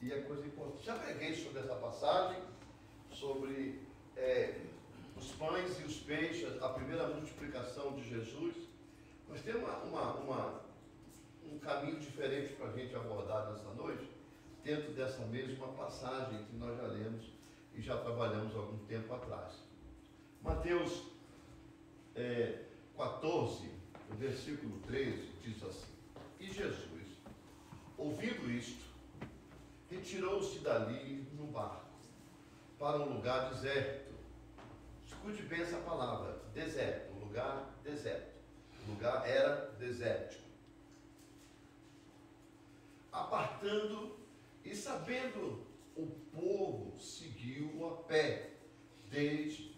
E é coisa importante. Já preguei sobre essa passagem, sobre os pães e os peixes, a primeira multiplicação de Jesus. Mas tem um caminho diferente para a gente abordar nessa noite, dentro dessa mesma passagem que nós já lemos e já trabalhamos há algum tempo atrás. Mateus 14, o versículo 13, diz assim: E Jesus, ouvindo isto, retirou-se dali no barco, para um lugar deserto. Escute bem essa palavra, deserto, um lugar deserto. O lugar era desértico. Apartando e sabendo, o povo seguiu a pé, desde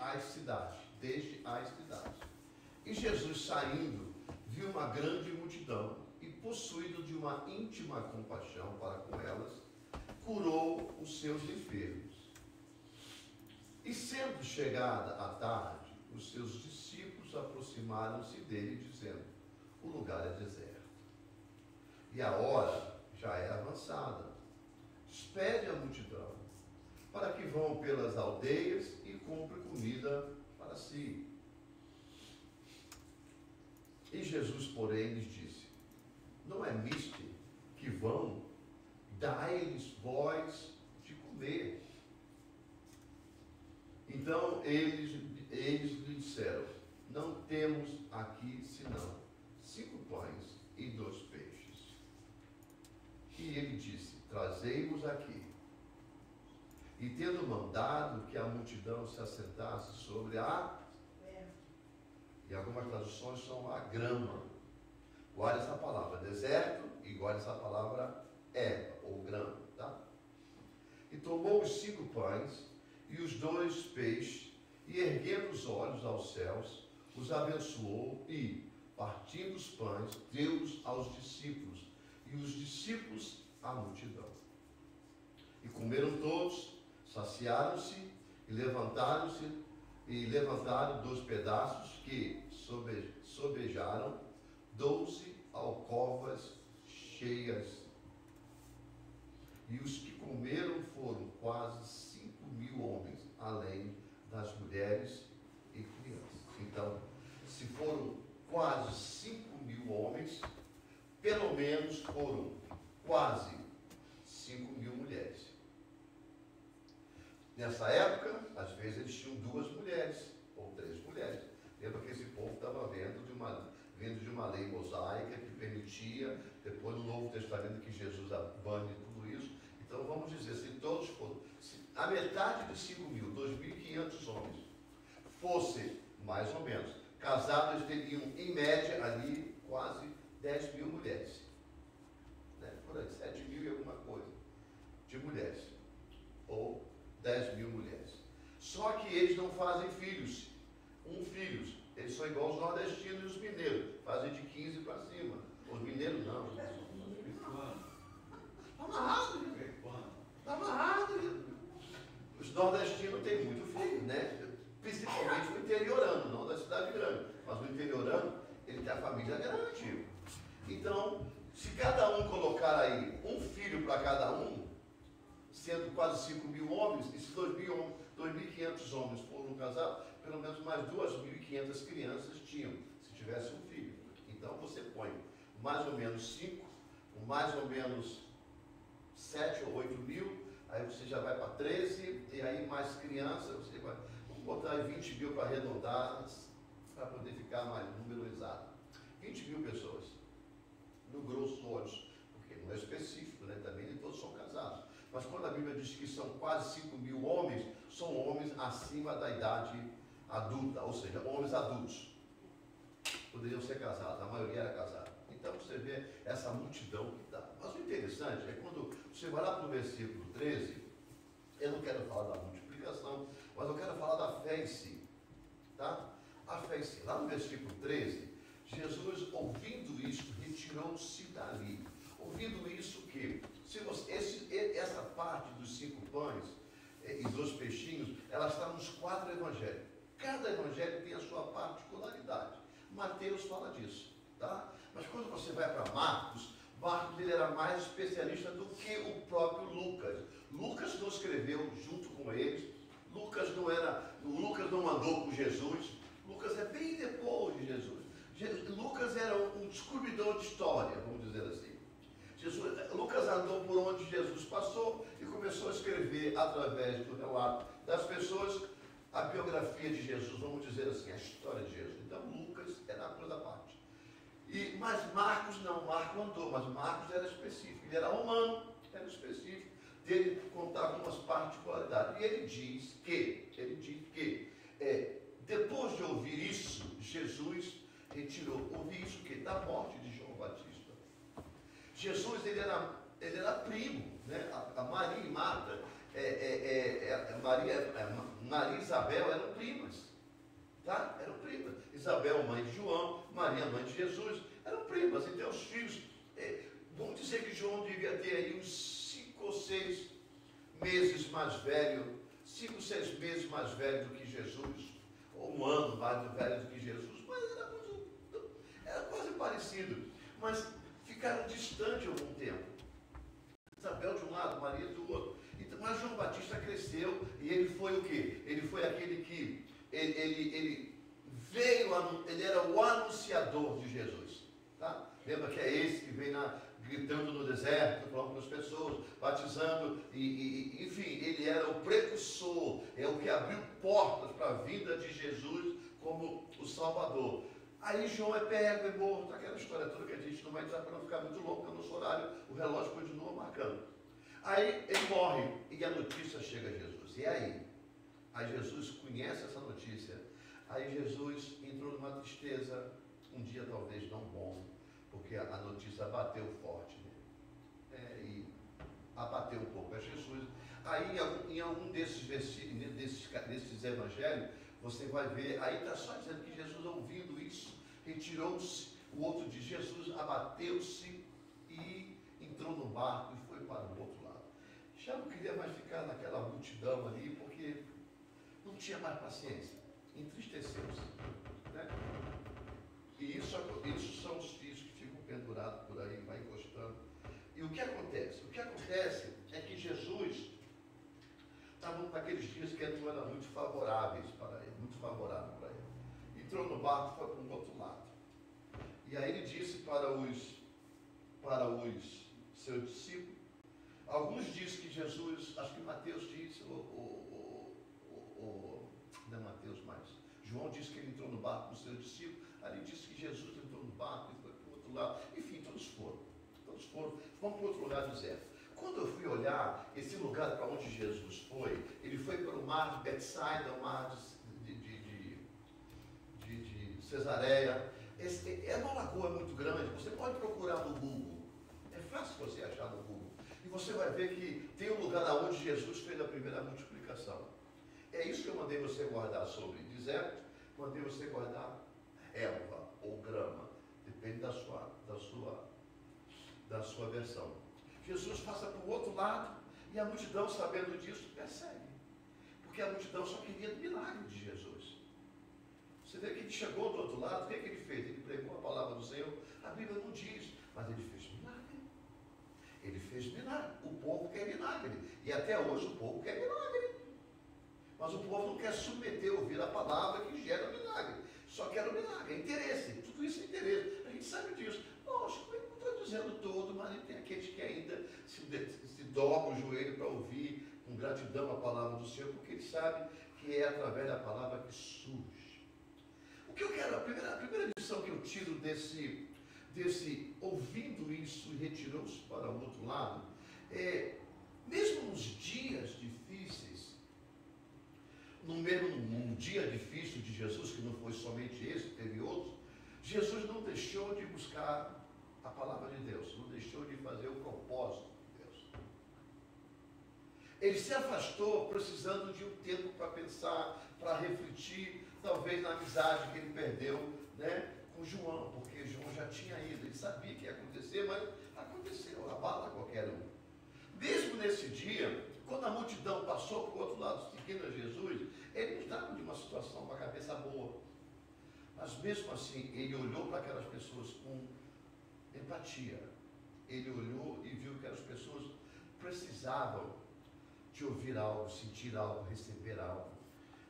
as cidades. E Jesus, saindo, viu uma grande multidão e, possuído de uma íntima compaixão para com elas, curou os seus enfermos. E sendo chegada a tarde, os seus discípulos aproximaram-se dele, dizendo: o lugar é deserto, e a hora já é avançada. Despede a multidão, para que vão pelas aldeias e comprem comida para si. E Jesus, porém, lhes disse: não é misto que vão, dai-lhes vós de comer. Então eles lhe disseram: não temos aqui senão 5 pães e 2 peixes. E ele disse: trazei-os aqui. E tendo mandado que a multidão se assentasse sobre e algumas traduções são a grama. Guarde essa palavra deserto e guarde essa palavra erva ou grama, tá? E tomou os 5 pães e os 2 peixes, e erguendo os olhos aos céus, os abençoou e, partindo os pães, deu-os aos discípulos, e os discípulos à multidão. E comeram todos, saciaram-se, e levantaram 2 pedaços que sobejaram 12 alcovas cheias. E os que comeram foram quase 5.000 homens, além das mulheres e crianças. Então, se foram quase 5.000 homens, pelo menos foram quase 5.000 mulheres. Nessa época, às vezes eles tinham 2 mulheres ou 3 mulheres. Lembra que esse povo estava vindo de uma lei mosaica que permitia, depois no Novo Testamento, que Jesus abane tudo isso. Então vamos dizer, se todos fossem, se a metade de 5.000, 2.500 homens, fosse mais ou menos casados, eles teriam em média ali quase 10.000 mulheres, né? Por aí, 7.000 e alguma coisa de mulheres, ou 10.000 mulheres. Só que eles não fazem filhos, filhos. Eles são igual os nordestinos e os mineiros, fazem de 15 para cima. Os mineiros não. Está amarrado, gente. Está amarrado. Os nordestinos têm muito filho, né? Principalmente o interiorano, não da cidade grande. Mas o interiorano, ele tem a família grande. Então, se cada um colocar aí um filho para cada um, sendo quase 5.000 homens, e se 2.500 homens foram casados, pelo menos mais 2.500 crianças tinham, se tivesse um filho. Então você põe mais ou menos 5, mais ou menos 7 ou 8.000, aí você já vai para 13, e aí mais crianças, você vai, vamos botar aí 20.000 para arredondar, para poder ficar mais número exato. 20.000 pessoas, no grosso olhos, porque não é específico, né? Também nem todos são casados. Mas quando a Bíblia diz que são quase 5.000 homens, são homens acima da idade adulta, ou seja, homens adultos. Poderiam ser casados, a maioria era casada. Então você vê essa multidão que dá. Mas o interessante é quando você vai lá para o versículo 13, eu não quero falar da multiplicação, mas eu quero falar da fé em si. Tá? A fé em si. Lá no versículo 13, Jesus, ouvindo isso, retirou-se dali. Ouvindo isso que, se você, essa parte dos 5 pães e 2 peixinhos, ela está nos 4 evangelhos. Cada evangelho tem a sua particularidade. Mateus fala disso, tá? Mas quando você vai para Marcos Marcos ele era mais especialista do que o próprio Lucas. Lucas não escreveu junto com eles. Lucas não andou com Jesus. Lucas é bem depois de Jesus. Lucas era um descobridor de história, vamos dizer assim. Lucas andou por onde Jesus passou e começou a escrever, através do relato das pessoas, a biografia de Jesus, vamos dizer assim, a história de Jesus. Então Lucas era uma coisa à parte. Mas Marcos não, Marcos andou, mas Marcos era específico, ele era humano, era específico, dele contar algumas particularidades. E ele diz que depois de ouvir isso, Jesus ouvi isso que? Da morte de João Batista. Jesus, ele era primo, né? A Maria e Marta, Maria e Isabel eram primas, tá? Eram primas. Isabel, mãe de João, Maria, mãe de Jesus, eram primas. Então os filhos, vamos dizer que João devia ter aí uns 5 ou 6 meses mais velho, 5 ou 6 meses mais velho do que Jesus, ou um ano mais velho do que Jesus, mas era quase parecido, mas ficaram distantes algum tempo. Isabel de um lado, Maria do outro. Mas João Batista cresceu e ele foi o quê? Ele foi aquele que ele era o anunciador de Jesus. Tá? Lembra que é esse que vem gritando no deserto, falando com as pessoas, batizando, enfim, ele era o precursor, é o que abriu portas para a vinda de Jesus como o Salvador. Aí João é pego e morto, aquela história toda que a gente não vai entrar para não ficar muito louco, porque no nosso horário o relógio continua marcando. Aí ele morre e a notícia chega a Jesus. E aí? Aí Jesus conhece essa notícia. Aí Jesus entrou numa tristeza, um dia talvez não bom, porque a notícia abateu forte nele. E abateu um pouco a Jesus. Aí em algum desses versículos, desses evangelhos, você vai ver, aí está só dizendo que Jesus, ouvindo isso, retirou-se, o outro de Jesus abateu-se e entrou no barco e foi para o outro lado. Já não queria mais ficar naquela multidão ali, porque não tinha mais paciência, entristeceu-se, né? E isso são os fios que ficam pendurados por aí, vai encostando. E o que acontece? O que acontece é que Jesus estava naqueles dias que não eram muito favoráveis para ele, muito favorável para ele. Entrou no barco e foi para um outro lado. E aí ele disse para os seus discípulos, alguns dizem que Jesus, acho que Mateus disse, não é Mateus mais, João disse que ele entrou no barco com os seus discípulos, ali disse que Jesus entrou no barco e foi para o outro lado. Enfim, todos foram, vamos para o outro lugar deserto. Quando eu fui olhar esse lugar para onde Jesus foi, ele foi para o mar de Betsaida, o mar de Cesareia. É uma lagoa muito grande, você pode procurar no Google, é fácil você achar no Google, e você vai ver que tem um lugar onde Jesus fez a primeira multiplicação. É isso que eu mandei você guardar sobre deserto, mandei você guardar relva ou grama, depende da sua versão. Jesus passa para o outro lado e a multidão, sabendo disso, persegue, porque a multidão só queria o milagre de Jesus. Você vê que ele chegou do outro lado, o que ele fez? Ele pregou a palavra do Senhor. A Bíblia não diz, mas ele fez milagre. Ele fez milagre. O povo quer milagre. E até hoje o povo quer milagre. Mas o povo não quer submeter, ouvir a palavra que gera o milagre. Só quer o milagre, é interesse. Tudo isso é interesse. A gente sabe disso. Lógico, eu não estou dizendo todo, mas tem aqueles que ainda se dobram o joelho para ouvir com gratidão a palavra do Senhor, porque eles sabem que é através da palavra que surge. O que eu quero, a primeira lição que eu tiro desse ouvindo isso e retirou-se para o outro lado, mesmo nos dias difíceis, num dia difícil de Jesus, que não foi somente esse, teve outros, Jesus não deixou de buscar a palavra de Deus, não deixou de fazer o propósito de Deus. Ele se afastou precisando de um tempo para pensar, para refletir, talvez na amizade que ele perdeu, né, com João, porque João já tinha ido, ele sabia que ia acontecer, mas aconteceu, abala qualquer um. Mesmo nesse dia, quando a multidão passou para o outro lado, seguindo a Jesus, ele não estava de uma situação com a cabeça boa. Mas mesmo assim, ele olhou para aquelas pessoas com empatia. ele olhou e viu que as pessoas precisavam de ouvir algo, sentir algo, receber algo.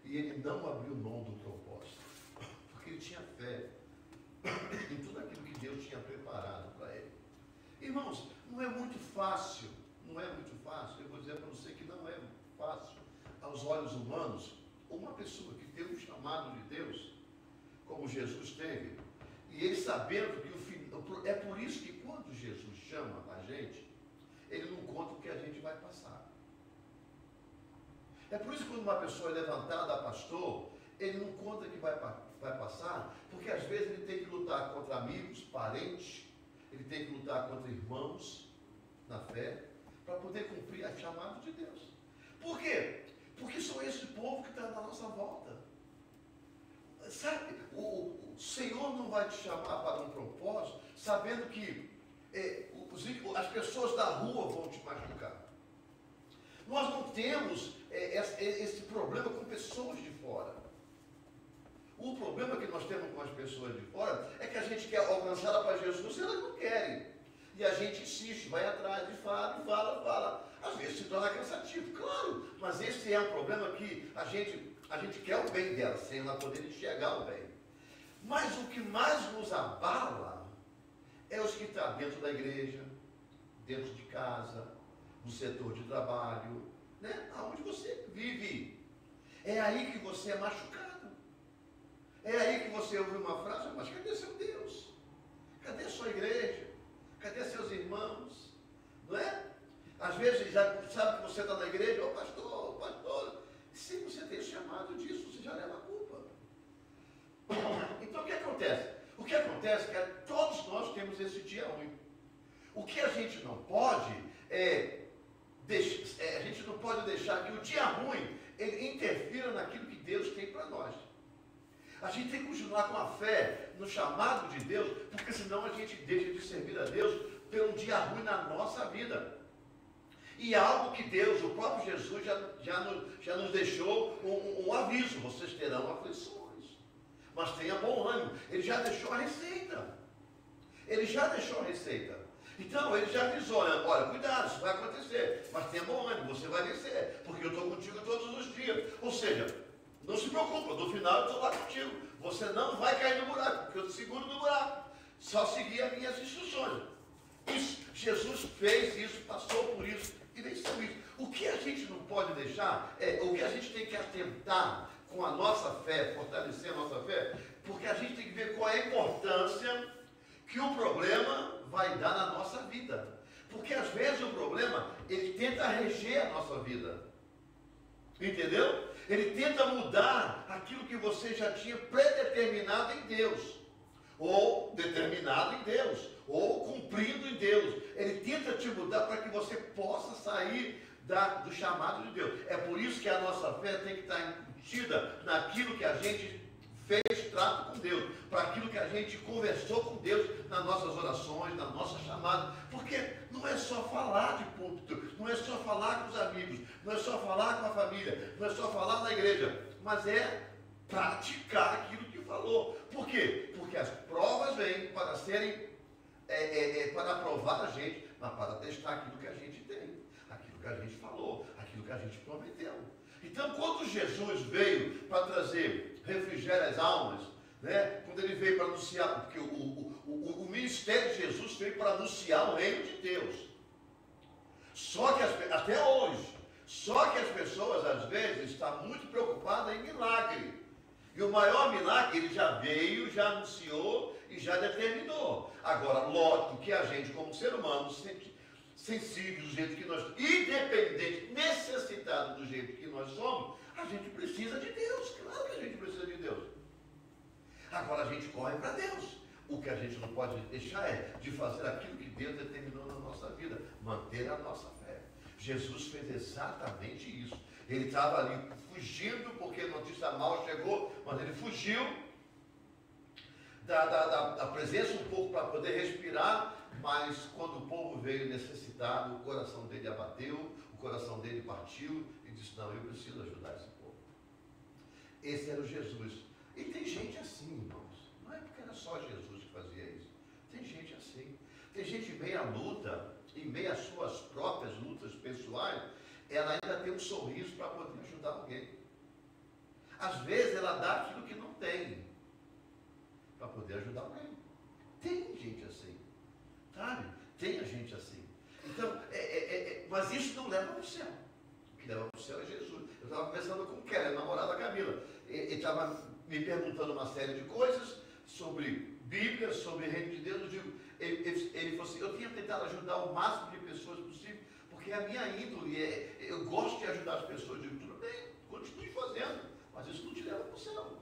E ele não abriu mão do propósito, porque ele tinha fé em tudo aquilo que Deus tinha preparado para ele. Irmãos, não é muito fácil, eu vou dizer para você que não é fácil, aos olhos humanos, uma pessoa que tem um chamado de Deus, como Jesus teve, e ele sabendo que o final, é por isso que quando Jesus chama a gente, ele não conta o que a gente vai passar. É por isso que quando uma pessoa é levantada a pastor, ele não conta que vai passar, porque às vezes ele tem que lutar contra amigos, parentes, ele tem que lutar contra irmãos na fé, para poder cumprir a chamada de Deus. Por quê? Porque são esse povo que está na nossa volta. Sabe, o Senhor não vai te chamar para um propósito, sabendo que as pessoas da rua vão te machucar. Nós não temos esse problema com pessoas de fora. O problema que nós temos com as pessoas de fora é que a gente quer alcançá-la para Jesus e elas não querem. E a gente insiste, vai atrás e fala. Às vezes se torna cansativo, claro, mas esse é um problema que a gente quer o bem dela, sem ela poder enxergar o bem. Mas o que mais nos abala é os que estão dentro da igreja, dentro de casa, no setor de trabalho, né? Aonde você vive. É aí que você é machucado. É aí que você ouve uma frase, mas cadê seu Deus? Cadê sua igreja? Cadê seus irmãos? Não é? Às vezes já sabe que você está na igreja, pastor, se você tem chamado disso, você já leva a culpa. Então o que acontece? O que acontece é que todos nós temos esse dia ruim. O que a gente não pode a gente não pode deixar que o dia ruim ele interfira naquilo que Deus tem para nós. A gente tem que continuar com a fé no chamado de Deus, porque senão a gente deixa de servir a Deus pelo dia ruim na nossa vida. E algo que Deus, o próprio Jesus, já nos deixou um aviso: vocês terão aflições, mas tenha bom ânimo. Ele já deixou a receita. Então, ele já avisou, olha, cuidado, isso vai acontecer, mas tenha bom ânimo, você vai vencer, porque eu estou contigo todos os dias. Ou seja, não se preocupa, no final eu estou lá contigo. Você não vai cair no buraco, porque eu te seguro no buraco. Só seguir as minhas instruções. Isso, Jesus fez isso, passou por isso e venceu isso. O que a gente não pode deixar, o que a gente tem que atentar com a nossa fé, fortalecer a nossa fé, porque a gente tem que ver qual é a importância que o problema vai dar na nossa vida. Porque às vezes o problema, ele tenta reger a nossa vida. Entendeu? Ele tenta mudar aquilo que você já tinha predeterminado em Deus, ou determinado em Deus, ou cumprido em Deus. Ele tenta te mudar para que você possa sair do chamado de Deus. É por isso que a nossa fé tem que estar embutida naquilo que a gente fez trato com Deus, para aquilo que a gente conversou com Deus nas nossas orações, na nossa chamada. Porque não é só falar de púlpito, não é só falar com os amigos, não é só falar com a família, não é só falar na igreja, mas é praticar aquilo que falou. Por quê? Porque as provas vêm para serem, para provar a gente, mas para testar aquilo que a gente tem, aquilo que a gente falou, aquilo que a gente prometeu. Então, quando Jesus veio para trazer refrigério às almas, né? Quando ele veio para anunciar, porque o ministério de Jesus veio para anunciar o reino de Deus. Só que até hoje, só que as pessoas às vezes estão muito preocupadas em milagre. E o maior milagre ele já veio, já anunciou e já determinou. Agora, lógico que a gente, como ser humano, sensível do jeito que nós, independente, necessitado do jeito que nós somos, a gente precisa de Deus. Claro que a gente precisa de Deus. Agora a gente corre para Deus. O que a gente não pode deixar é de fazer aquilo que Deus determinou na nossa vida, manter a nossa fé. Jesus fez exatamente isso. Ele estava ali fugindo porque a notícia mal chegou, mas ele fugiu da presença um pouco para poder respirar. Mas quando o povo veio necessitado, o coração dele abateu, o coração dele partiu e disse: não, eu preciso ajudar esse povo. Esse era o Jesus. E tem gente assim, irmãos. Não é porque era só Jesus que fazia isso. Tem gente assim. Tem gente em meio à luta, em meio às suas próprias lutas pessoais, ela ainda tem um sorriso para poder ajudar alguém. Às vezes ela dá aquilo que não tem, para poder ajudar alguém. Tem gente assim, sabe? Tem a gente assim. Então, mas isso não leva para o céu. O que leva para o céu é Jesus. Eu estava conversando com o Kelly, a namorada da Camila. Ele estava me perguntando uma série de coisas sobre Bíblia, sobre o reino de Deus. Ele falou assim, eu tinha tentado ajudar o máximo de pessoas possível, porque a minha índole eu gosto de ajudar as pessoas. Eu digo, tudo bem, continue fazendo, mas isso não te leva para o céu.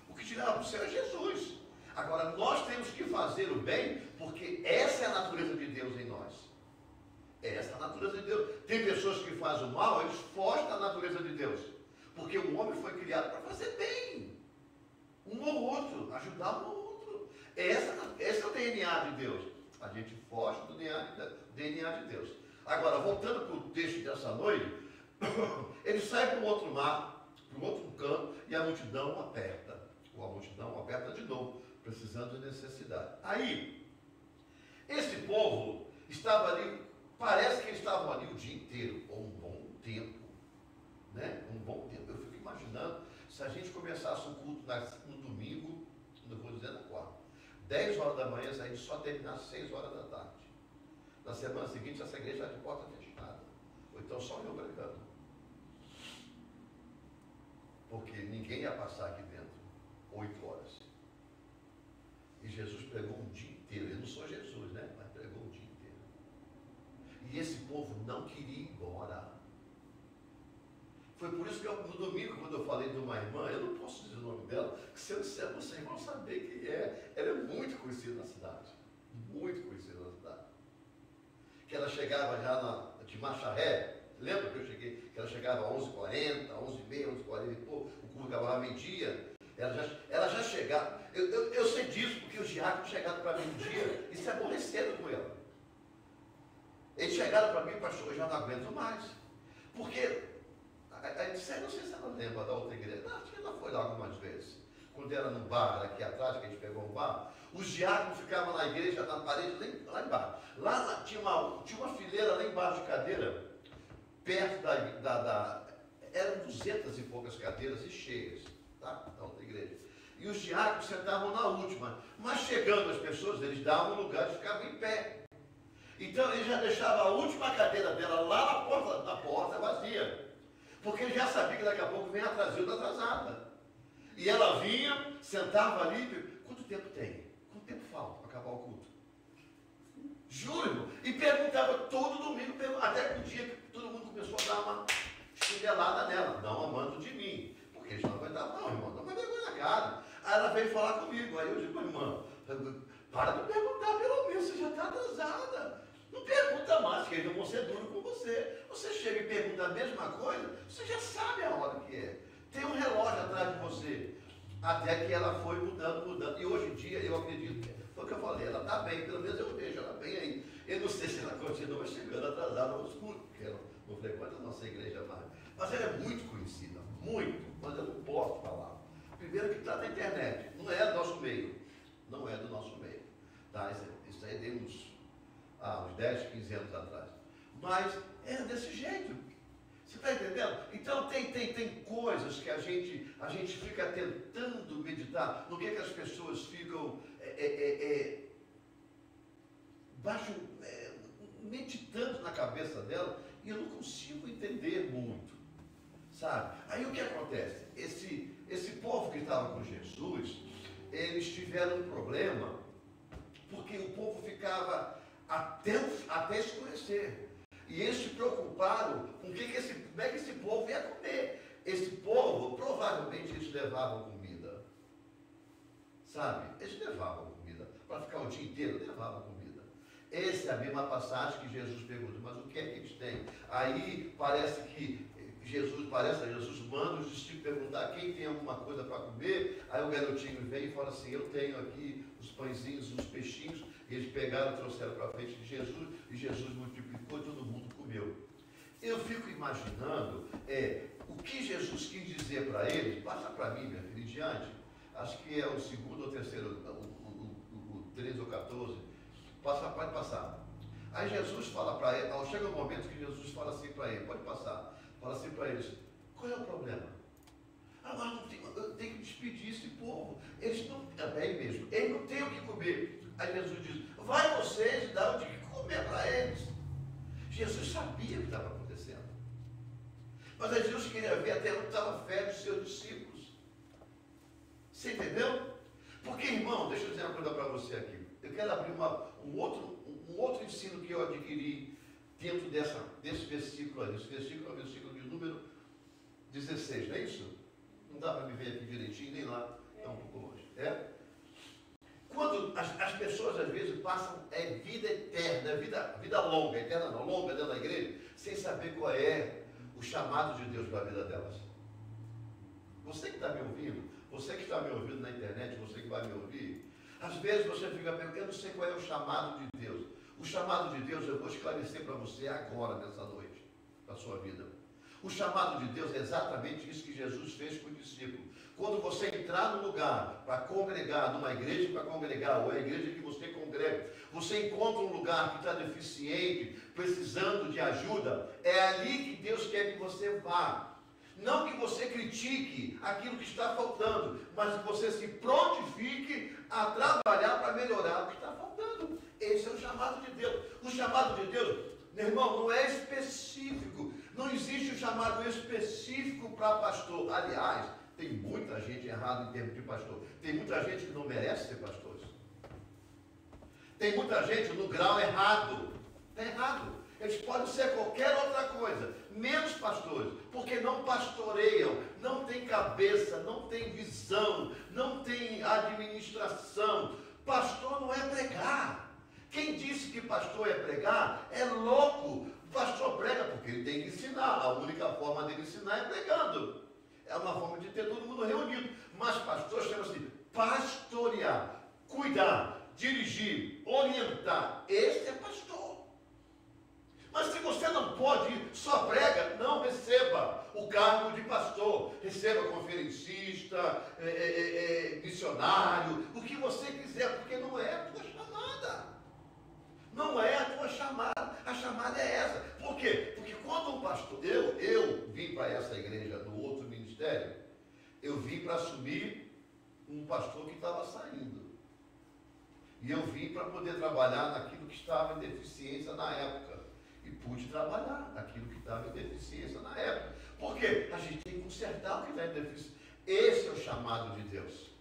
O que te leva para o céu é Jesus. Agora, nós temos que fazer o bem, porque essa é a natureza de Deus em nós. Essa é a natureza de Deus. Tem pessoas que fazem o mal, eles fogem da natureza de Deus. Porque o homem foi criado para fazer bem. Um ao outro, ajudar um ao outro. Esse é o DNA de Deus. A gente foge do DNA de Deus. Agora, voltando para o texto dessa noite, ele sai para um outro mar, para um outro canto, e a multidão aperta. Ou a multidão aperta de novo, precisando de necessidade. Aí, esse povo estava ali, parece que eles estavam ali o dia inteiro, ou um bom tempo, né? Um bom tempo. Eu fico imaginando, se a gente começasse o culto no domingo, não vou dizer na quarta, 10 horas da manhã, se a gente só terminasse 6 horas da tarde. Na semana seguinte, essa igreja está de porta fechada. Ou então só eu pregando. Porque ninguém ia passar aqui dentro 8 horas. E Jesus pregou um dia inteiro. Eu não sou Jesus, né? Mas pregou um dia inteiro. E esse povo não queria ir embora. Foi por isso que no domingo, quando eu falei de uma irmã, eu não posso dizer o nome dela, que se eu disser, vocês vão saber quem é. Ela é muito conhecida na cidade. Muito conhecida na cidade. Que ela chegava já de Macharé. Lembra que eu cheguei? Que ela chegava às 11h40, 11h30, 11h40 e pouco. O culto acabava meio-dia. Ela já chegava. Eu sei disso, porque os diáconos chegaram para mim um dia e se aborreceram com ela. Eles chegaram para mim, pastor, eu já não aguento mais. Porque, não sei se ela lembra da outra igreja, não, acho que ela foi lá algumas vezes. Quando era no bar, aqui atrás, que a gente pegou um bar, os diáconos ficavam na igreja, na parede, lá embaixo. Lá tinha uma fileira lá embaixo de cadeira, perto eram 200 e poucas cadeiras e cheias, tá? Da outra igreja. E os diáconos sentavam na última, mas chegando as pessoas, eles davam lugar e ficavam em pé. Então ele já deixava a última cadeira dela lá na porta vazia, porque ele já sabia que daqui a pouco vem a trazida atrasada. E ela vinha, sentava ali, quanto tempo tem? Quanto tempo falta para acabar o culto? Juro, irmão. E perguntava todo domingo, até que um dia que todo mundo começou a dar uma chinelada nela, não amando de mim, porque eles não aguentavam, não, irmão, não vai vergonha na cara. Aí ela veio falar comigo, aí eu digo, irmã, para de perguntar, pelo menos você já está atrasada. Não pergunta mais, que eles não vão ser duros com você. Você chega e pergunta a mesma coisa, você já sabe a hora que é. Tem um relógio atrás de você. Até que ela foi mudando. E hoje em dia, eu acredito, foi o que eu falei, ela está bem, pelo menos eu vejo ela bem aí. Eu não sei se ela continua chegando atrasada aos cultos, porque ela não frequenta a nossa igreja mais. Mas ela é muito conhecida, muito, mas eu não posso falar. Primeiro que está na internet, não é do nosso meio. Não é do nosso meio. Tá? Isso aí tem uns 10, 15 anos atrás. Mas é desse jeito. Você está entendendo? Então tem coisas que a gente fica tentando meditar. No que as pessoas ficam meditando na cabeça dela, e eu não consigo entender muito. Sabe? Aí o que acontece? Esse povo que estava com Jesus, eles tiveram um problema, porque o povo ficava até escurecer. E eles se preocuparam com como é que esse povo ia comer. Esse povo, provavelmente, eles levavam comida. Sabe? Eles levavam comida. Para ficar o dia inteiro, levavam comida. Essa é a mesma passagem que Jesus pergunta, mas o que é que eles têm? Aí parece que Jesus manda os discípulos perguntar quem tem alguma coisa para comer. Aí o garotinho vem e fala assim, eu tenho aqui os pãezinhos, os peixinhos. Eles pegaram, trouxeram para frente de Jesus, e Jesus multiplicou e todo mundo comeu. Eu fico imaginando o que Jesus quis dizer para eles. Passa para mim, minha filha, em diante. Acho que é o segundo ou terceiro, o 13 ou 14. pode passar. Aí Jesus fala para ele, chega um momento que Jesus fala assim para ele, pode passar, fala assim para eles, qual é o problema? Mas não tem, eu tenho que despedir esse povo, eles não, bem mesmo, eles não têm o que comer. Aí Jesus diz, vai vocês e dá o que comer para eles. Jesus sabia o que estava acontecendo, mas aí Jesus queria ver até onde estava a fé dos seus discípulos. Você entendeu? Porque, irmão, deixa eu dizer uma coisa para você aqui. Eu quero abrir um outro ensino que eu adquiri dentro desse versículo ali. Esse versículo é o versículo de número 16, não é isso? Não dá para me ver aqui direitinho, nem lá, está um pouco longe. Quando as pessoas às vezes passam vida eterna, vida longa, eterna não, longa dentro da igreja, sem saber qual é o chamado de Deus para a vida delas. Você que está me ouvindo, você que está me ouvindo na internet, você que vai me ouvir, às vezes você fica pensando, eu não sei qual é o chamado de Deus. O chamado de Deus eu vou esclarecer para você agora, nessa noite, na sua vida. O chamado de Deus é exatamente isso que Jesus fez com o discípulo. Quando você entrar no lugar para congregar, numa igreja para congregar, ou é a igreja que você congrega, você encontra um lugar que está deficiente, precisando de ajuda, é ali que Deus quer que você vá. Não que você critique aquilo que está faltando, mas que você se prontifique a trabalhar para melhorar o que está faltando. Esse é o chamado de Deus. O chamado de Deus, meu irmão, não é específico. Não existe o chamado específico para pastor. Aliás, tem muita gente errada em termos de pastor. Tem muita gente que não merece ser pastor. Tem muita gente no grau errado. Está errado. Eles podem ser qualquer outra coisa, menos pastores, porque não pastoreiam, não tem cabeça, não tem visão, não tem administração. Pastor não é pregar. Quem disse que pastor é pregar é louco. O pastor prega porque ele tem que ensinar. A única forma dele ensinar é pregando. É uma forma de ter todo mundo reunido. Mas pastor chama-se pastorear, cuidar, dirigir, orientar. Esse é pastor. Mas se você não pode, só prega, não receba o cargo de pastor. Receba conferencista, missionário, o que você quiser, porque não é a tua chamada. Não é a tua chamada. A chamada é essa. Por quê? Porque quando um pastor, eu vim para essa igreja do outro ministério, eu vim para assumir um pastor que estava saindo. E eu vim para poder trabalhar naquilo que estava em deficiência na época. E pude trabalhar naquilo que estava em deficiência na época. Por quê? A gente tem que consertar o que está em deficiência. Esse é o chamado de Deus.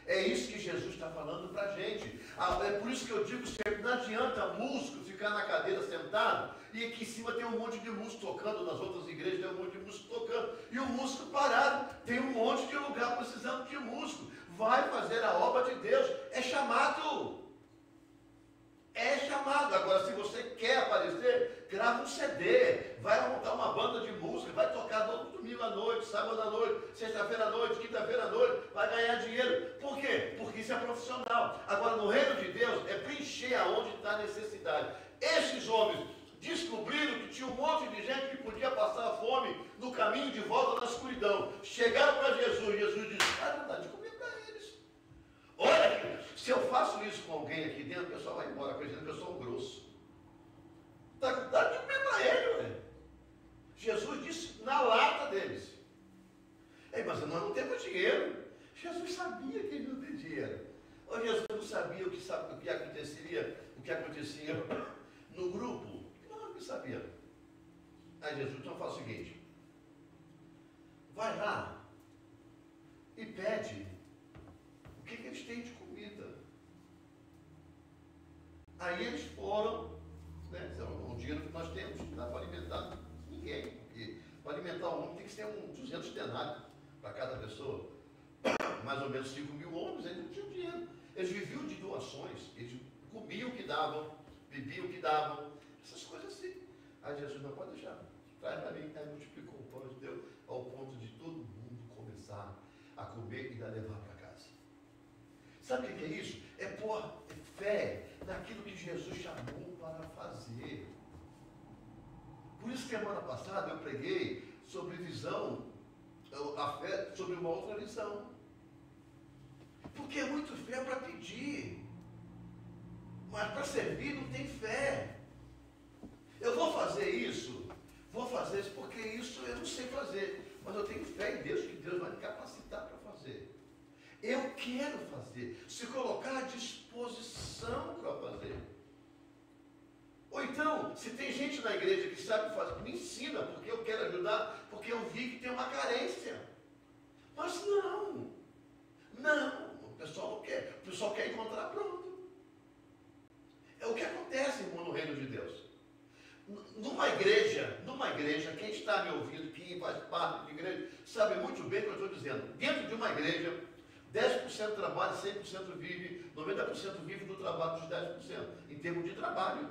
É isso que Jesus está falando para a gente. É por isso que eu digo sempre, não adianta músico ficar na cadeira sentado e aqui em cima tem um monte de músico tocando, nas outras igrejas tem um monte de músico tocando, e o músico parado, tem um monte de lugar precisando de músico. Vai fazer a obra de Deus, é chamado. É chamado. Agora, se você quer aparecer, grava um CD, vai montar uma banda de música, vai tocar todo domingo à noite, sábado à noite, sexta-feira à noite, quinta-feira à noite, vai ganhar dinheiro. Por quê? Porque isso é profissional. Agora, no reino de Deus, é preencher aonde está a necessidade. Esses homens descobriram que tinha um monte de gente que podia passar fome no caminho de volta da escuridão. Chegaram para Jesus, Jesus disse, não dá de comer para eles. Olha, se eu faço isso com alguém aqui dentro, o pessoal vai embora acreditando que eu sou um grosso. Dá de comer para ele, ué. Jesus disse na lata deles. Mas nós não temos dinheiro. Jesus sabia que ele não tem dinheiro. Ou Jesus não sabia o que acontecia no grupo? Não, ele sabia. Aí Jesus então fala o seguinte, vai lá e pede o que eles têm de comida. Aí eles foram, né, o dinheiro que nós temos, não dá para alimentar ninguém, porque para alimentar um homem tem que ser 200 denários para cada pessoa, mais ou menos 5.000 homens, eles não tinham dinheiro, eles viviam de doações, eles comiam o que davam, bebiam o que davam, essas coisas assim. Aí Jesus não pode deixar, traz para mim, aí multiplicou o pão, deu ao ponto de todo mundo começar a comer e a levar para casa. Sabe o que é isso? É pôr fé naquilo que Jesus chamou para fazer. Por isso, semana passada eu preguei sobre visão, a fé sobre uma outra visão. Porque é muito fé para pedir. Mas para servir não tem fé. Eu vou fazer isso porque isso eu não sei fazer. Mas eu tenho fé em Deus, que Deus vai me capacitar para fazer. Eu quero fazer. Se colocar à disposição para fazer. Ou então, se tem gente na igreja que sabe fazer, me ensina, porque eu quero ajudar, porque eu vi que tem uma carência. Mas não, o pessoal não quer, o pessoal quer encontrar pronto. É o que acontece, irmão, no reino de Deus. Numa igreja, quem está me ouvindo, quem faz parte de igreja, sabe muito bem o que eu estou dizendo. Dentro de uma igreja, 10% trabalha, 100% vive, 90% vive do trabalho dos 10%, em termos de trabalho.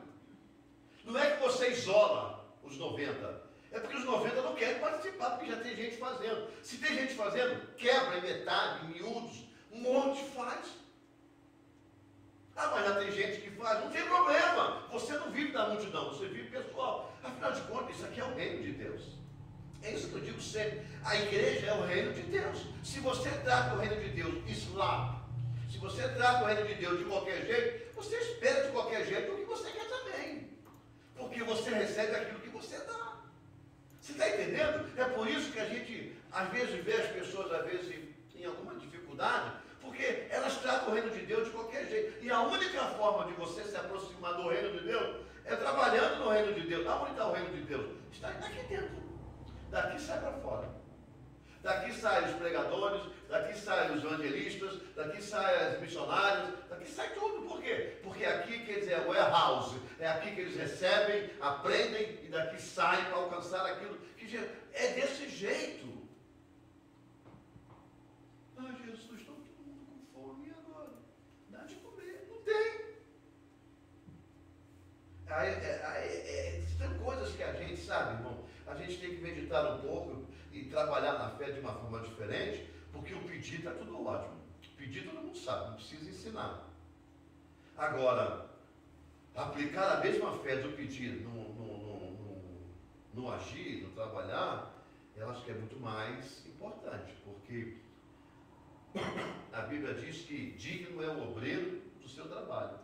Não é que você isola os 90%, é porque os 90% não querem participar, porque já tem gente fazendo. Se tem gente fazendo, quebra em metade, em miúdos, um monte faz. Ah, mas já tem gente que faz, não tem problema. Você não vive da multidão, você vive pessoal. Afinal de contas, isso aqui é o reino de Deus. É isso que eu digo sempre. A igreja é o reino de Deus. Se você trata o reino de Deus Islã, se você trata o reino de Deus de qualquer jeito, você espera de qualquer jeito o que você quer também. Porque você recebe aquilo que você dá. Você está entendendo? É por isso que a gente, às vezes, vê as pessoas, às vezes, em alguma dificuldade, porque elas tratam o reino de Deus de qualquer jeito. E a única forma de você se aproximar do reino de Deus é trabalhando no reino de Deus. Aonde está o reino de Deus? Está aqui dentro. Daqui sai para fora. Daqui saem os pregadores, daqui saem os evangelistas, daqui saem os missionários, daqui sai tudo. Por quê? Porque aqui, quer dizer, é o warehouse, é aqui que eles recebem, aprendem e daqui saem para alcançar aquilo que é desse jeito. Ah, Jesus, está todo mundo com fome, e agora? Dá de comer? Não tem. São coisas que a gente sabe, irmão. A gente tem que meditar um pouco e trabalhar na fé de uma forma diferente, porque o pedir está tudo ótimo. Pedir todo mundo sabe, não precisa ensinar. Agora, aplicar a mesma fé do pedir no agir, no trabalhar, eu acho que é muito mais importante, porque a Bíblia diz que digno é o obreiro do seu trabalho.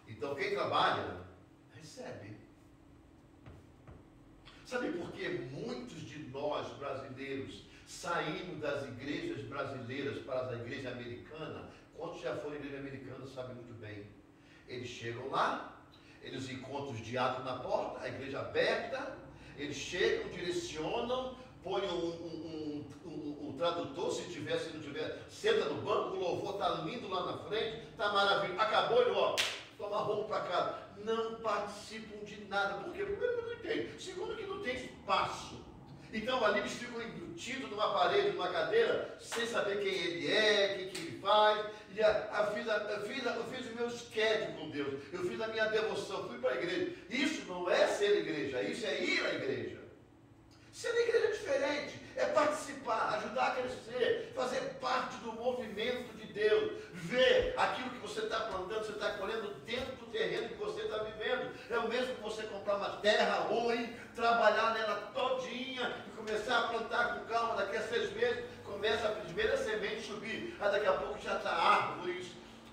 Então, quem trabalha, recebe. Sabe por que muitos de nós brasileiros saímos das igrejas brasileiras para a igreja americana? Quantos já foram à igreja americana sabem muito bem. Eles chegam lá, eles encontram os diáconos na porta, a igreja aberta, eles chegam, direcionam, põem um tradutor, se tiver, se não tiver, senta no banco, o louvor está lindo lá na frente, está maravilhoso, acabou, ele, ó, toma rumo para casa. Não participam de nada, porque primeiro que não tem, segundo que não tem espaço. Então ali eles ficam embutidos numa parede, numa cadeira, sem saber quem ele é, o que ele faz. E eu fiz o meu schedule com Deus, eu fiz a minha devoção, fui para a igreja. Isso não é ser igreja, isso é ir à igreja. Ser na igreja é diferente, é participar, ajudar a crescer, fazer parte do movimento de Deus, ver aquilo que você está plantando, você está colhendo dentro do terreno que você está vivendo. É o mesmo que você comprar uma terra ruim, trabalhar nela todinha e começar a plantar com calma. Daqui a 6 meses começa a primeira semente subir, aí daqui a pouco já está árvores,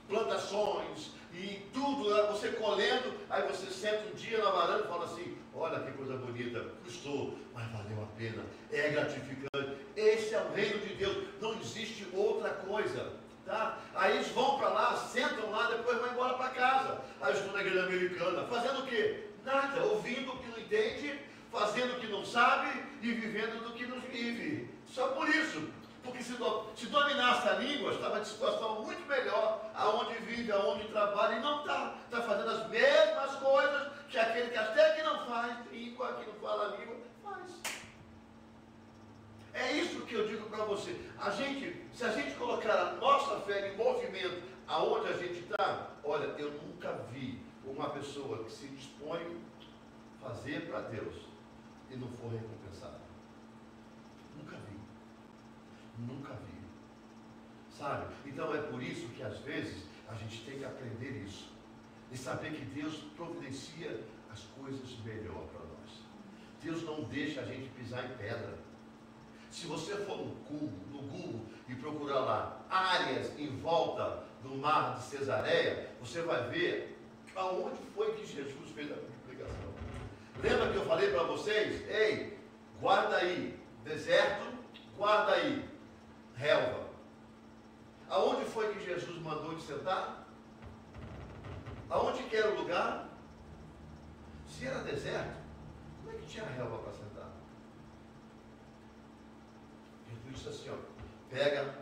plantações e tudo, você colhendo. Aí você senta um dia na varanda e fala assim: olha que coisa bonita, custou, mas valeu a pena, é gratificante. Esse é o reino de Deus, não existe outra coisa, tá? Aí eles vão para lá, sentam lá, depois vão embora para casa. Aí estou na igreja americana, fazendo o quê? Nada, ouvindo o que não entende, fazendo o que não sabe e vivendo do que não vive. Só por isso. Porque se dominasse a língua, estava em situação muito melhor, aonde vive, aonde trabalha, e não está. Está fazendo as mesmas coisas que aquele que até que não faz língua, que não fala a língua, faz. É isso que eu digo para você. Se a gente colocar a nossa fé em movimento, aonde a gente está, olha, eu nunca vi uma pessoa que se dispõe a fazer para Deus e não for recompensada. Nunca vi. Nunca vi, sabe? Então é por isso que às vezes a gente tem que aprender isso e saber que Deus providencia as coisas melhor para nós. Deus não deixa a gente pisar em pedra. Se você for no Google e procurar lá áreas em volta no mar de Cesareia, você vai ver aonde foi que Jesus fez a multiplicação. Lembra que eu falei para vocês? Ei, guarda aí, deserto, guarda aí, relva. Aonde foi que Jesus mandou de sentar? Aonde que era o lugar? Se era deserto, como é que tinha relva para sentar? Jesus disse assim, ó, pega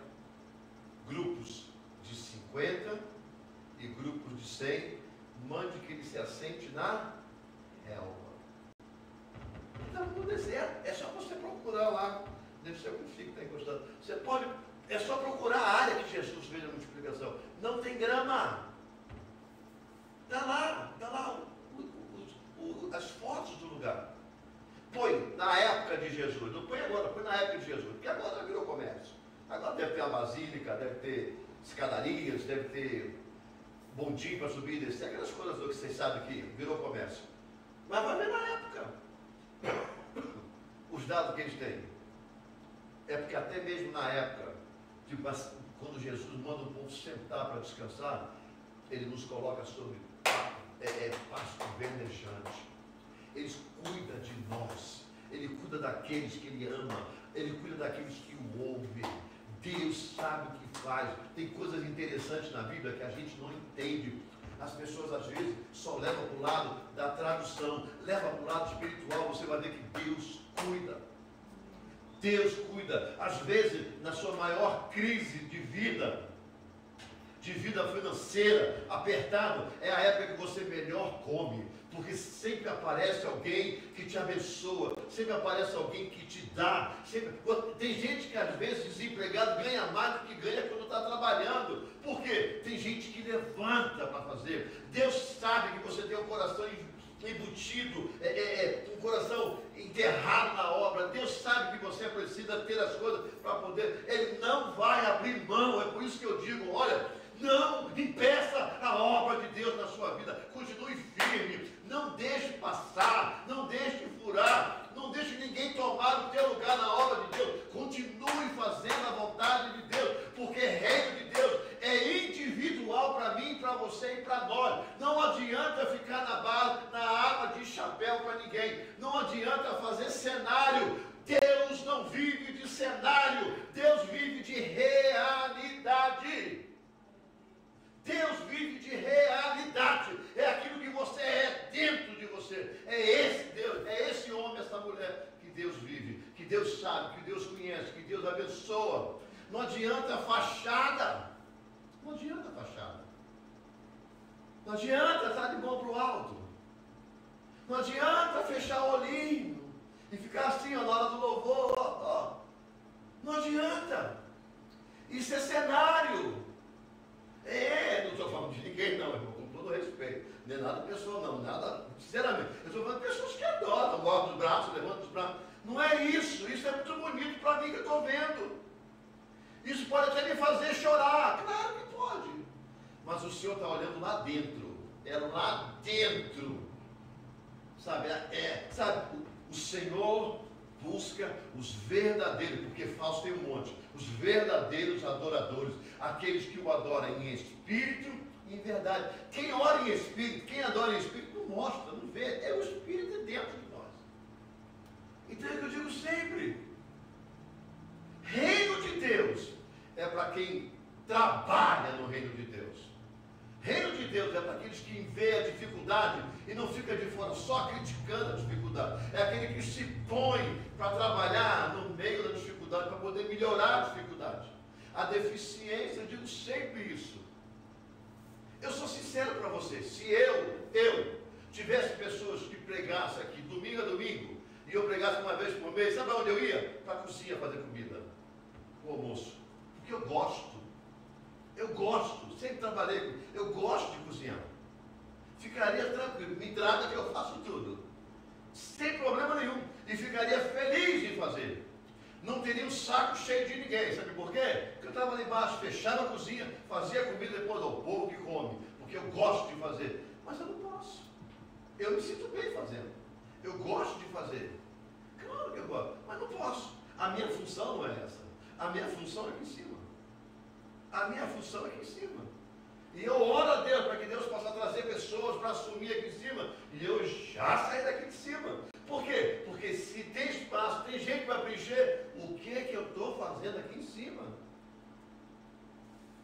grupos de 50 e grupos de 100, mande que ele se assente na relva. Então, no deserto, é só você procurar lá, deve ser o fico que está encostado. Você pode, é só procurar a área que Jesus fez a multiplicação. Não tem grama. Está lá as fotos do lugar. Põe na época de Jesus, não põe agora, põe na época de Jesus, porque agora virou comércio. Agora deve ter uma basílica, deve ter escadarias, deve ter bondinho para subir e descer, aquelas coisas que vocês sabem que virou comércio. Mas vai ver na época. Os dados que eles têm. É porque até mesmo na época, tipo, quando Jesus manda o povo sentar para descansar, ele nos coloca sobre pasto verdejante. Ele cuida de nós. Ele cuida daqueles que ele ama. Ele cuida daqueles que o ouvem. Deus sabe o que faz. Tem coisas interessantes na Bíblia que a gente não entende. As pessoas às vezes só levam para o lado da tradução, levam para o lado espiritual. Você vai ver que Deus cuida. Deus cuida. Às vezes, na sua maior crise de vida financeira, apertado, é a época que você melhor come, porque sempre aparece alguém que te abençoa, sempre aparece alguém que te dá. Tem gente que às vezes desempregado ganha mais do que ganha quando está trabalhando. Por quê? Tem gente que levanta para fazer. Deus sabe que você tem um coração embutido, um coração enterrado na obra. Deus sabe que você precisa ter as coisas para poder. Ele não vai abrir mão. É por isso que eu digo, olha, não impeça a obra de Deus na sua vida. Continue firme. Não deixe passar. Não deixe furar. Não deixe ninguém tomar o teu lugar na obra de Deus. Continue fazendo a vontade de Deus. Porque reino de Deus é individual para mim, para você e para nós. Não adianta ficar na aba de chapéu para ninguém. Não adianta fazer cenário. Deus não vive de cenário. Deus vive de realidade. Deus vive de realidade. É aquilo que você é dentro de você. É esse Deus, é esse homem, essa mulher que Deus vive, que Deus sabe, que Deus conhece, que Deus abençoa. Não adianta fachada. Não adianta fachada. Não adianta estar de mão para o alto. Não adianta fechar o olhinho e ficar assim, ó, na hora do louvor, ó. Não adianta. Isso é cenário. Não estou falando de ninguém não, irmão, com todo respeito. Nem nada pessoal não, nada, sinceramente. Eu estou falando de pessoas que adoram, guardam os braços, levantam os braços. Não é isso, isso é muito bonito para mim que eu estou vendo. Isso pode até me fazer chorar, claro que pode. Mas o Senhor está olhando lá dentro, é lá dentro. Sabe, sabe, o Senhor busca os verdadeiros, porque falso tem um monte, os verdadeiros adoradores, aqueles que o adoram em espírito e em verdade. Quem ora em espírito, quem adora em espírito, não mostra, não vê, é o espírito dentro de nós. Então é o que eu digo sempre, reino de Deus é para quem trabalha no reino de Deus. Reino de Deus é para aqueles que veem a dificuldade e não fica de fora só criticando a dificuldade. É aquele que se põe para trabalhar no meio da dificuldade, para poder melhorar a dificuldade. A deficiência, eu digo sempre isso. Eu sou sincero para vocês, se eu tivesse pessoas que pregassem aqui domingo a domingo, e eu pregasse uma vez por mês, sabe onde eu ia? Para a cozinha fazer comida, o almoço. Porque eu gosto, sempre trabalhei, eu gosto de cozinhar. Ficaria tranquilo, me trata que eu faço tudo, sem problema nenhum, e ficaria feliz em fazer. Não teria um saco cheio de ninguém, sabe por quê? Porque eu estava lá embaixo, fechava a cozinha, fazia a comida depois ao povo que come, porque eu gosto de fazer, mas eu não posso. Eu me sinto bem fazendo, eu gosto de fazer, claro que eu gosto, mas não posso. A minha função não é essa, a minha função é aqui em cima. A minha função é aqui em cima. E eu oro a Deus para que Deus possa trazer pessoas para assumir aqui em cima. E eu já saí daqui de cima. Por quê? Porque se tem espaço, tem gente para preencher, o que eu estou fazendo aqui em cima?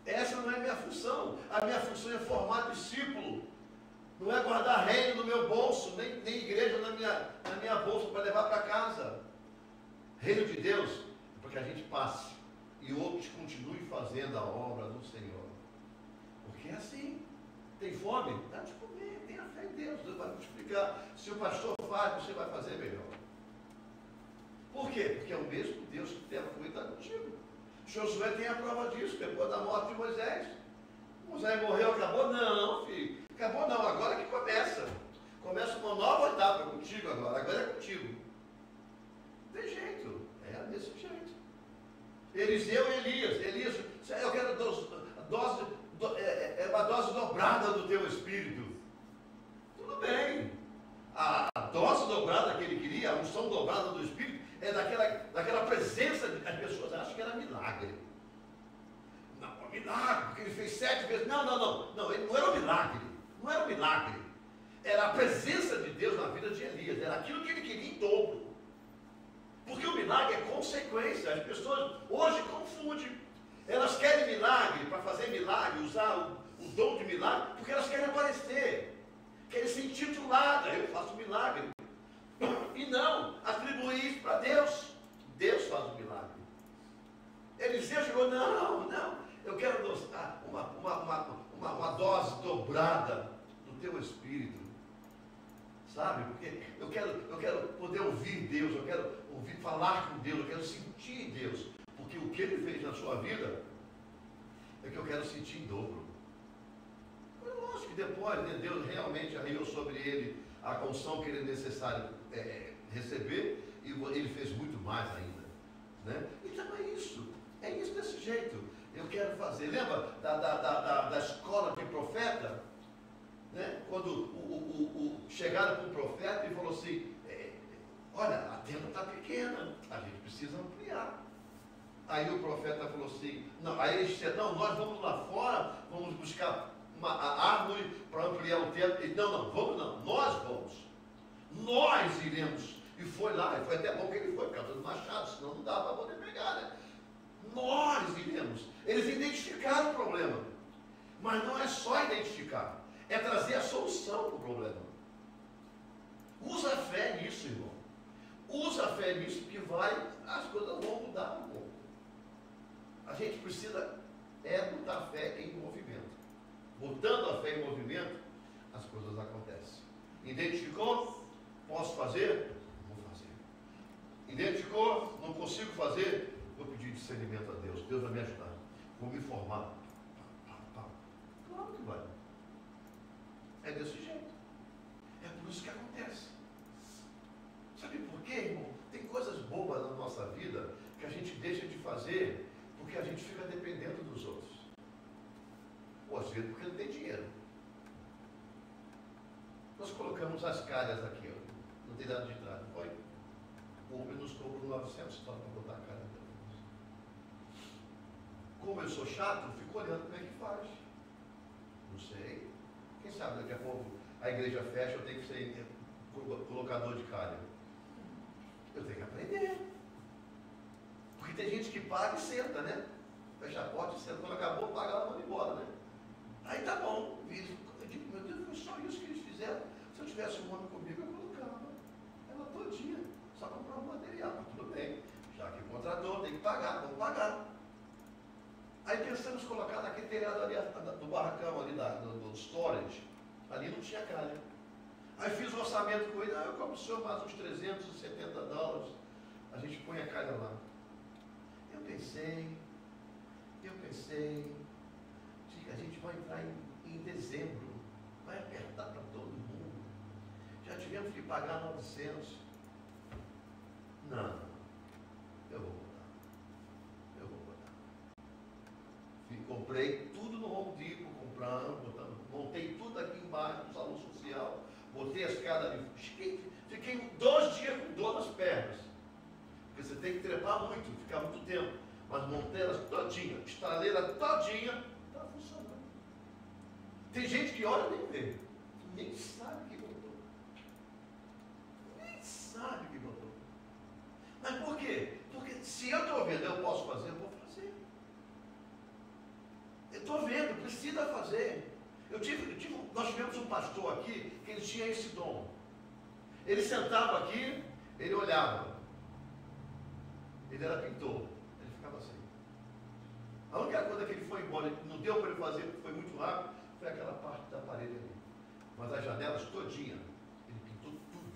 Essa não é a minha função. A minha função é formar discípulo. Não é guardar reino no meu bolso, nem igreja na minha bolsa para levar para casa. Reino de Deus é para que a gente passe e outros continuem fazendo a obra do Senhor. Porque é assim. Tem fome? Dá de comer, tenha fé em Deus. Deus vai multiplicar. Se o pastor faz, você vai fazer melhor. Por quê? Porque é o mesmo Deus que tem a cuidar contigo. Josué tem a prova disso, depois da morte de Moisés. Moisés morreu, acabou? Não, filho. Acabou não, agora que começa. Começa uma nova etapa contigo agora é contigo. Tem jeito, é desse jeito. Eliseu e Elias, eu quero uma dose dobrada do teu espírito. Tudo bem. A dose dobrada que ele queria, a unção dobrada do espírito, é daquela presença, as pessoas acham que era milagre. Não, milagre, porque ele fez 7 vezes. Não, ele não era um milagre. Não era um milagre. Era a presença de Deus na vida de Elias. Era aquilo que ele queria em dobro. Porque o milagre é consequência. As pessoas hoje confundem. Elas querem milagre para fazer milagre, usar o dom de milagre, porque elas querem aparecer. Querem ser intituladas. Eu faço milagre. E não, atribuir isso para Deus. Deus faz o milagre. Eliseu chegou, não, eu quero uma dose dobrada do teu espírito. Sabe? Porque eu quero poder ouvir Deus, eu quero ouvir falar com Deus, eu quero sentir Deus. Porque o que Ele fez na sua vida é que eu quero sentir em dobro. Eu lógico que depois, né, Deus realmente arriou sobre ele a unção que ele é necessário receber, e ele fez muito mais ainda. Né? Então é isso desse jeito. Eu quero fazer. Lembra da escola de profeta? Né? Quando chegaram para o profeta e falou assim, olha, a tenda está pequena, a gente precisa ampliar. Aí o profeta falou assim, aí eles disseram, nós vamos lá fora, vamos buscar uma árvore para ampliar o teto. Ele, nós vamos. Nós iremos. E foi lá, e foi até bom que ele foi, por causa do machado, senão não dá para poder pegar, né? Nós iremos. Eles identificaram o problema. Mas não é só identificar, é trazer a solução para o problema. Usa a fé nisso, irmão. Usa a fé nisso que as coisas vão mudar um pouco. A gente precisa botar a fé em movimento. Botando a fé em movimento, as coisas acontecem. Identificou? Posso fazer? Vou fazer. Identificou? Não consigo fazer? Vou pedir discernimento a Deus. Deus vai me ajudar. Vou me formar. Claro que vai. É desse jeito. É por isso que acontece. Sabe por quê, irmão? Tem coisas boas na nossa vida que a gente deixa de fazer porque a gente fica dependendo dos outros. Ou às vezes porque não tem dinheiro. Nós colocamos as calhas aqui, ó. Não tem nada de entrada, foi? O homem nos cobrou 900 para botar a calha dentro. Como eu sou chato, eu fico olhando como é que faz. Não sei. Quem sabe daqui a pouco a igreja fecha, eu tenho que ser colocador de calha. Eu tenho que aprender. Porque tem gente que paga e senta, né? Fecha a porta e senta. Quando acabou, paga ela e vai embora, né? Aí tá bom. Eu digo, meu Deus, foi só isso que eles fizeram. Se eu tivesse um homem comigo, eu colocava ela todinha. Só comprar o material. Mas tudo bem. Já que contratou, tem que pagar. Vamos pagar. Aí pensamos em colocar naquele telhado ali do barracão ali do storage. Ali não tinha calha. Aí fiz o orçamento com ele. Eu compro o senhor mais uns $370. A gente põe a calha lá. Eu pensei, a gente vai entrar em dezembro, vai apertar para todo mundo. Já tivemos que pagar 900. Não, eu vou botar. Comprei tudo no Home Depot, montei tudo aqui embaixo no salão social, botei a escada ali, fiquei 2 dias com dor nas pernas. Porque você tem que trepar muito, ficar muito tempo. Mas montei elas todinha, estaleira todinha, está funcionando. Tem gente que ora nem vê. Nem sabe que botou. Nem sabe que botou. Mas por quê? Porque se eu estou vendo, eu posso fazer, eu vou fazer. Eu estou vendo, precisa fazer. Nós tivemos um pastor aqui que ele tinha esse dom. Ele sentava aqui, ele olhava. Ele era pintor. Ele ficava assim. A única coisa que ele foi embora, não deu para ele fazer, porque foi muito rápido, foi aquela parte da parede ali. Mas as janelas todinha, ele pintou tudo.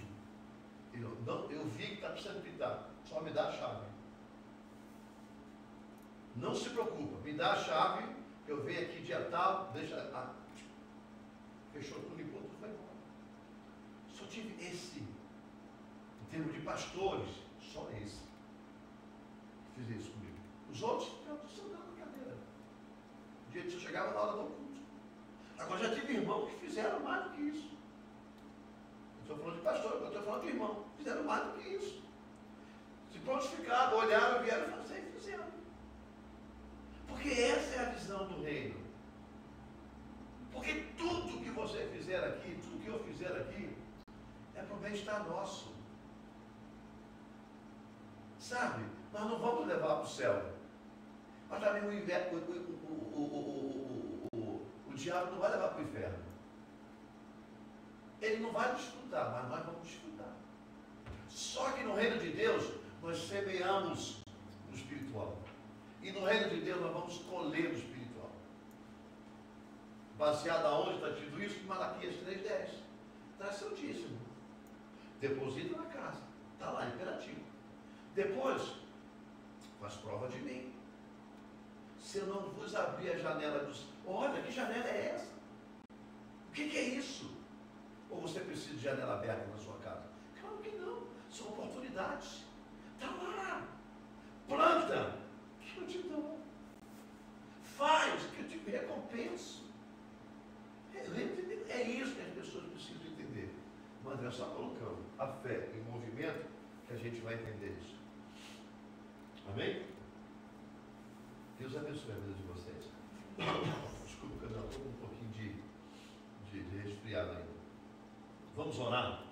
Eu vi que está precisando pintar. Só me dá a chave. Não se preocupa, me dá a chave, eu venho aqui dia tal, deixa. Fechou tudo, limpou tudo, foi embora. Só tive esse. Em termos de pastores, só esse. Que fez isso comigo. Os outros, eu estou sentado na cadeira. O dia que você chegava na hora do culto. Agora já tive irmãos que fizeram mais do que isso. Eu estou falando de pastor, eu estou falando de irmão. Fizeram mais do que isso. Se prontificaram, olharam, vieram fazer e fizeram. Porque essa é a visão do reino. Porque tudo que você fizer aqui, tudo que eu fizer aqui, é para o bem-estar nosso. Sabe? Nós não vamos levar para o céu. Mas também o diabo não vai levar para o inferno. Ele não vai desfrutar, mas nós vamos desfrutar. Só que no reino de Deus, nós semeamos no espiritual. E no reino de Deus, nós vamos colher no espiritual. Baseado aonde está tudo isso? Em Malaquias 3,10. Traz seu dízimo. Deposita na casa. Está lá, imperativo. Depois, faz prova de mim. Se eu não vos abrir a janela dos... Olha, que janela é essa? O que é isso? Ou você precisa de janela aberta na sua casa? Claro que não. São oportunidades. Está lá. Planta, que eu te dou. Faz, que eu te recompenso. É isso que as pessoas precisam entender. Mas é só colocando a fé em movimento que a gente vai entender isso. Amém? Deus abençoe a vida de vocês. Desculpa que eu estou com um pouquinho de resfriado ainda. Vamos orar?